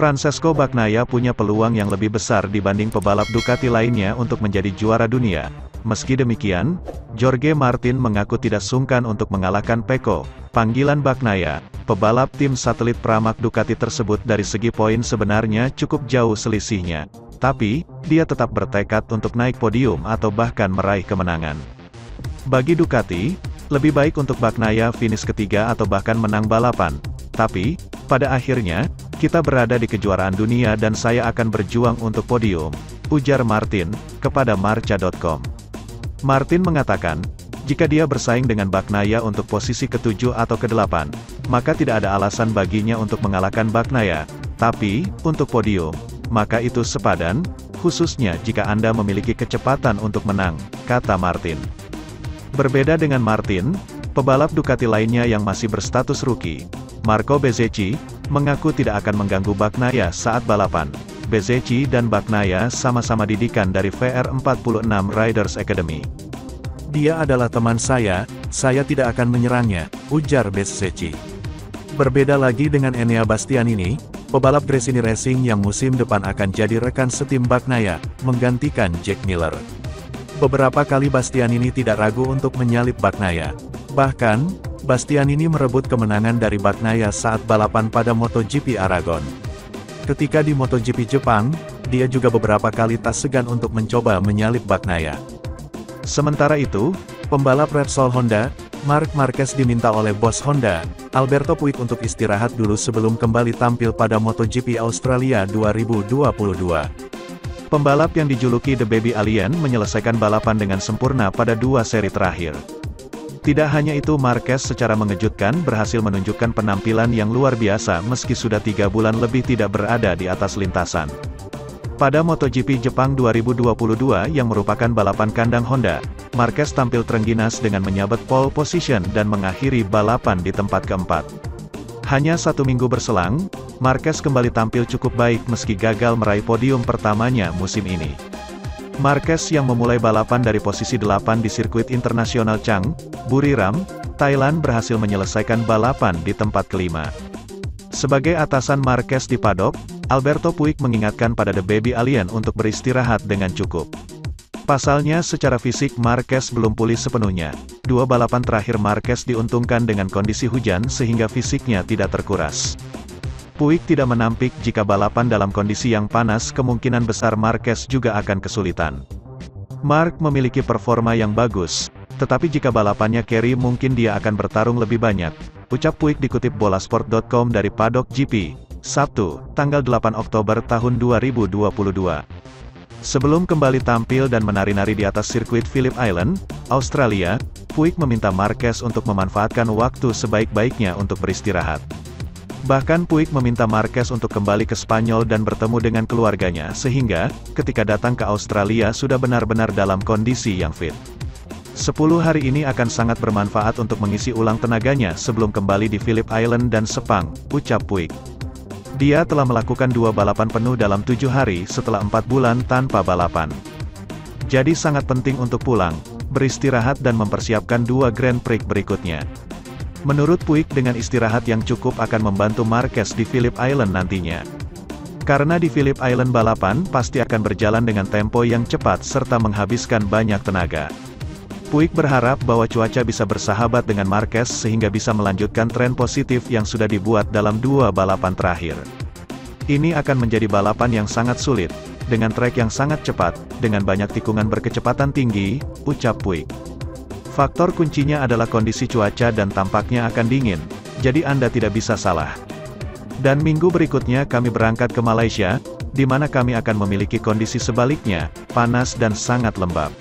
Francesco Bagnaia punya peluang yang lebih besar dibanding pebalap Ducati lainnya untuk menjadi juara dunia. Meski demikian, Jorge Martin mengaku tidak sungkan untuk mengalahkan Pecco. Panggilan Bagnaia, pebalap tim satelit Pramac Ducati tersebut dari segi poin sebenarnya cukup jauh selisihnya. Tapi, dia tetap bertekad untuk naik podium atau bahkan meraih kemenangan. Bagi Ducati, lebih baik untuk Bagnaia finish ketiga atau bahkan menang balapan. Tapi, pada akhirnya, kita berada di kejuaraan dunia dan saya akan berjuang untuk podium, ujar Martin, kepada Marca.com. Martin mengatakan, jika dia bersaing dengan Bagnaia untuk posisi ke-7 atau ke-8, maka tidak ada alasan baginya untuk mengalahkan Bagnaia. Tapi, untuk podium, maka itu sepadan, khususnya jika Anda memiliki kecepatan untuk menang, kata Martin. Berbeda dengan Martin, pebalap Ducati lainnya yang masih berstatus rookie, Marco Bezzecchi, mengaku tidak akan mengganggu Bagnaia saat balapan. Bezzecchi dan Bagnaia sama-sama didikan dari VR46 Riders Academy. Dia adalah teman saya tidak akan menyerangnya, ujar Bezzecchi. Berbeda lagi dengan Enea Bastianini, pebalap Gresini Racing yang musim depan akan jadi rekan setim Bagnaia, menggantikan Jack Miller. Beberapa kali Bastianini tidak ragu untuk menyalip Bagnaia. Bahkan, Bastianini merebut kemenangan dari Bagnaia saat balapan pada MotoGP Aragon. Ketika di MotoGP Jepang, dia juga beberapa kali tak segan untuk mencoba menyalip Bagnaia. Sementara itu, pembalap Repsol Honda, Marc Marquez diminta oleh bos Honda, Alberto Puig untuk istirahat dulu sebelum kembali tampil pada MotoGP Australia 2022. Pembalap yang dijuluki The Baby Alien menyelesaikan balapan dengan sempurna pada 2 seri terakhir. Tidak hanya itu, Marquez secara mengejutkan berhasil menunjukkan penampilan yang luar biasa meski sudah 3 bulan lebih tidak berada di atas lintasan. Pada MotoGP Jepang 2022 yang merupakan balapan kandang Honda, Marquez tampil terengginas dengan menyabet pole position dan mengakhiri balapan di tempat keempat. Hanya 1 minggu berselang, Marquez kembali tampil cukup baik meski gagal meraih podium pertamanya musim ini. Marquez yang memulai balapan dari posisi 8 di sirkuit internasional Chang, Buriram, Thailand berhasil menyelesaikan balapan di tempat kelima. Sebagai atasan Marquez di paddock, Alberto Puig mengingatkan pada The Baby Alien untuk beristirahat dengan cukup. Pasalnya secara fisik Marquez belum pulih sepenuhnya. 2 balapan terakhir Marquez diuntungkan dengan kondisi hujan sehingga fisiknya tidak terkuras. Puig tidak menampik jika balapan dalam kondisi yang panas kemungkinan besar Marquez juga akan kesulitan. Marc memiliki performa yang bagus, tetapi jika balapannya carry mungkin dia akan bertarung lebih banyak, ucap Puig dikutip bolasport.com dari Paddock GP, Sabtu, tanggal 8 Oktober tahun 2022. Sebelum kembali tampil dan menari-nari di atas sirkuit Phillip Island, Australia, Puig meminta Marquez untuk memanfaatkan waktu sebaik-baiknya untuk beristirahat. Bahkan Puig meminta Marquez untuk kembali ke Spanyol dan bertemu dengan keluarganya sehingga, ketika datang ke Australia sudah benar-benar dalam kondisi yang fit. 10 hari ini akan sangat bermanfaat untuk mengisi ulang tenaganya sebelum kembali di Phillip Island dan Sepang, ucap Puig. Dia telah melakukan 2 balapan penuh dalam 7 hari setelah 4 bulan tanpa balapan. Jadi sangat penting untuk pulang, beristirahat dan mempersiapkan 2 Grand Prix berikutnya. Menurut Puig dengan istirahat yang cukup akan membantu Marquez di Phillip Island nantinya. Karena di Phillip Island balapan pasti akan berjalan dengan tempo yang cepat serta menghabiskan banyak tenaga. Puig berharap bahwa cuaca bisa bersahabat dengan Marquez sehingga bisa melanjutkan tren positif yang sudah dibuat dalam 2 balapan terakhir. Ini akan menjadi balapan yang sangat sulit, dengan trek yang sangat cepat, dengan banyak tikungan berkecepatan tinggi, ucap Puig. Faktor kuncinya adalah kondisi cuaca dan tampaknya akan dingin, jadi Anda tidak bisa salah. Dan minggu berikutnya kami berangkat ke Malaysia, di mana kami akan memiliki kondisi sebaliknya, panas dan sangat lembab.